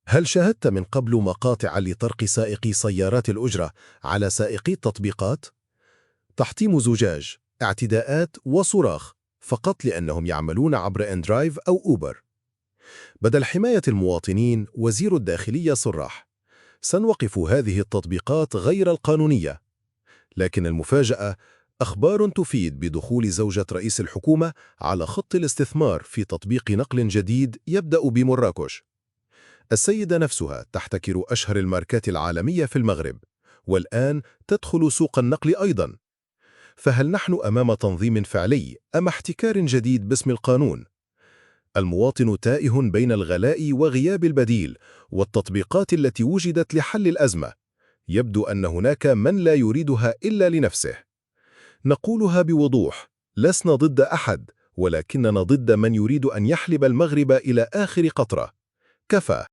هل شاهدت من قبل مقاطع لطرق سائقي سيارات الأجرة على سائقي التطبيقات؟ تحطيم زجاج، اعتداءات وصراخ فقط لأنهم يعملون عبر إندرايف أو أوبر. بدل حماية المواطنين، وزير الداخلية صرح: سنوقف هذه التطبيقات غير القانونية. لكن المفاجأة، أخبار تفيد بدخول زوجة رئيس الحكومة على خط الاستثمار في تطبيق نقل جديد يبدأ بمراكش. السيدة نفسها تحتكر أشهر الماركات العالمية في المغرب، والآن تدخل سوق النقل أيضاً. فهل نحن أمام تنظيم فعلي أم احتكار جديد باسم القانون؟ المواطن تائه بين الغلاء وغياب البديل والتطبيقات التي وجدت لحل الأزمة. يبدو أن هناك من لا يريدها إلا لنفسه. نقولها بوضوح: لسنا ضد أحد، ولكننا ضد من يريد أن يحلب المغرب إلى آخر قطرة. كفى.